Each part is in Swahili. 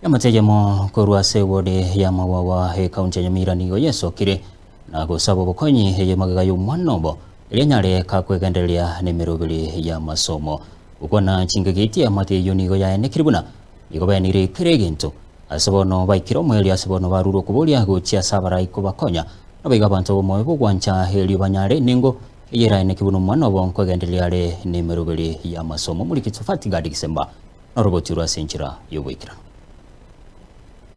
Yamatejemo korwase wode ya mawawa he kaunti ya Nyamira nigo yesokire na gusaba bukonyi he magagayo mwanobo elenyare kakwegendelia nemerobili ya masomo ukona chingagiti ya mate yonigo ya enekiribuna nigo benire kireginto asabono baikiro mweli asabono baruro kubolia gochia sabara ikobakonya nabiga bantu moyo bugwancha heli banyare ningo yera enekibuno mwanobo nkwegendelia le nemerobili ya masomo muri kitofati gadi kisemba norobotirwa senchira yobwikira.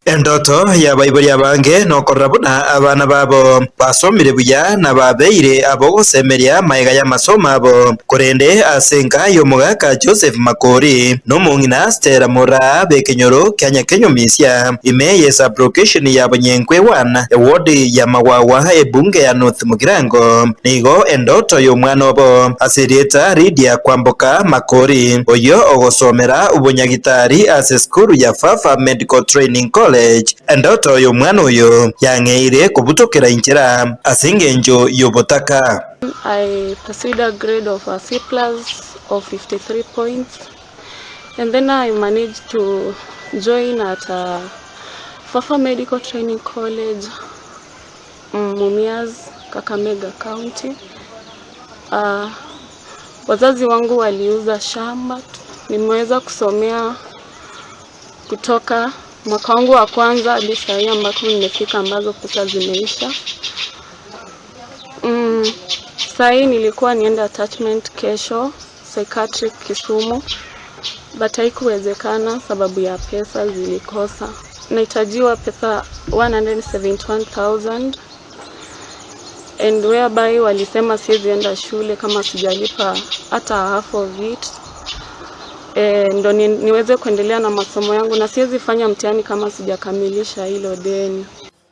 Endoto ya baibuli abange nokorabuna abana babo basomire buya na babeire abo gosemeria maiga ya masomo abo kurende asenga yomugaka Joseph Makori nomungina Stella Mora bekenyoro Kenya Misia ime sublocation ya Banyenkwe 1 ewodi ya Mawawa ebunge ya North Mugirango nigo endoto y'omwana obo asirieta Lydia Kwamboka Makori oyo ogosomera ubunyagitari ase skuru ya Fafa Medical Training College. Endoto y'omwana oyo yangeire kubutokera inchira asingenjo yobotaka. I pursued a grade of a C+ of 53 points, and then I managed to join at Fafa Medical Training College, Mumias, Kakamega County. Wazazi wangu waliuza shamba, nimeweza kusomea kutoka mwaka wangu wa kwanza hadi sasa ambako nimefika ambazo pesa zimeisha. Sasa nilikuwa nienda attachment kesho psychiatric Kisumu, but haikuwezekana sababu ya pesa zilikosa. Nahitajiwa pesa 171,000 and whereby walisema siwezi enda shule kama sijalipa hata half of it. Ndo niweze kuendelea na masomo yangu na siwezi fanya mtihani kama sijakamilisha hilo deni.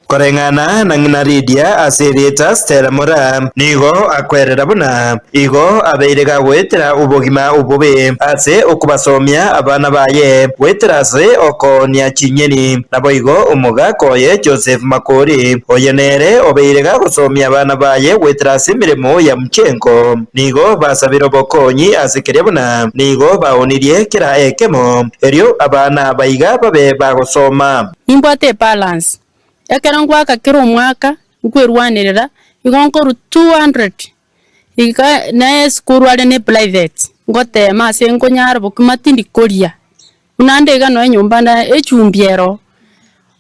Korengana na ngina Lydia asirieta Stella Mora nigo akwerera buna igo abeirega gwetera ubugima ubube ase okubasomia abana baye gwetera ase okonia chinyeni nabo igo umugako ye Joseph Makori oyenere obeirega gusomia abana baye gwetera ase mirimo ya mchengo nigo basabiro bokonyi asikere buna nigo baonirie kira ekemo erio abana baiga babe bagosoma imbate balance yakera ngwaka kero mwaka nkwerwanirira igonkoru 200 ika na skuru ale ne private ngote mase nkonyara bokumatindi koria unandega no nyumba na echumbiero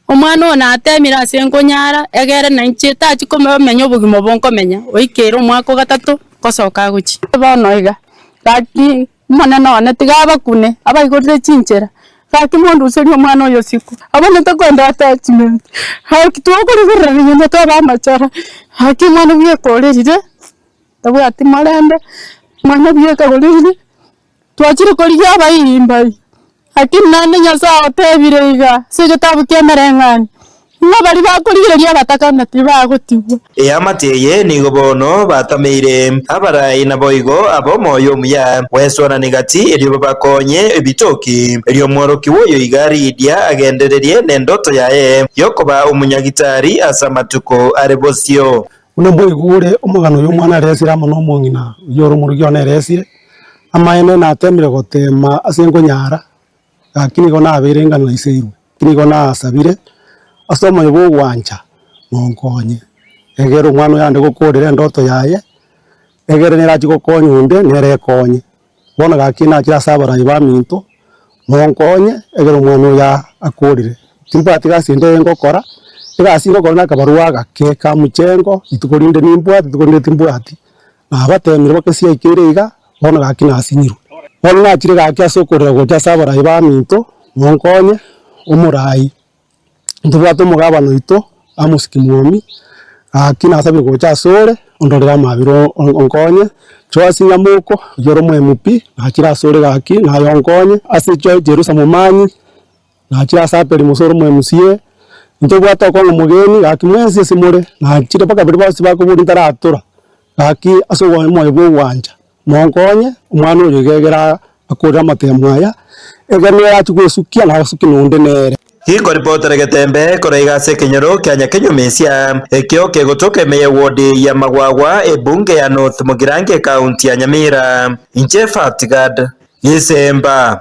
omwana ona atemira ase nkonyara egere na ncheta chikome menyo bugimo bonkomenya oikero mwaka gatatu kosoka guchi bonoiga kaki maneno one tigaba kune abaigorire chinchera kaki mundu useri omwana oyo siku abone takwenda attachment haki tuokorera nyuma toba machara haki mwana biye korerire tabu ati marende mwana biye kagorerire twachire koriya abayimbai haki nane nyasa otebirega sigetabu kemerengani nabari bakorigereria batakana tibagotibwa yamateye nigo bono batameire abarai na boigo abo moyo muya wesona nigati elio bakonye ebitoki elio mworoki woyo igari Lydia agendererie nendoto yae yokoba umunyagitari asamatuko arebosio una boigure omugano y'omwana aresira mono mongina yoro murugyo neresire amaene na atemire gotema asengo nyara akini gona aberenga na iseiru kini gona asabire asoma yobo wanja monkonye egero mwana yande gokorera ndoto yaye egere nerachi gokonyunde nerekonye bona gakina kira sabara ibaminto monkonye egero mwana ya akorire timpati gasinde ngokora igasingo kona kabarua gake ka muchengo itukorinde nimbwati tukorinde timbwati na batemire bakesia ikirega bona gakina asinyiru bona nachire gake asokorera gocha sabara ibaminto monkonye umurai ntubwato mugabano ito amusiki mwomi akina sabi gocha sore ondorera mabiro onkonye choasinga muko yoro mwemupi akira sore gaki na yonkonye asicho Jerusalem manyi na akira saperi musoro mwemusie ntubwato ko mugeni akimwese simure na chire paka biri basi bakuburi ntaratura gaki asogo moyo bwanja monkonye umwana uyo gegera akora matemwaya eganira achugwesukia na asuki nunde nere. Hiko ripota regetembe koraiga se kenyoro Kenya Misia ekyo kegotoke meye wodi ya Magwagwa ebunge ya North Mugirange County ya Nyamira inche Fatigad Isemba.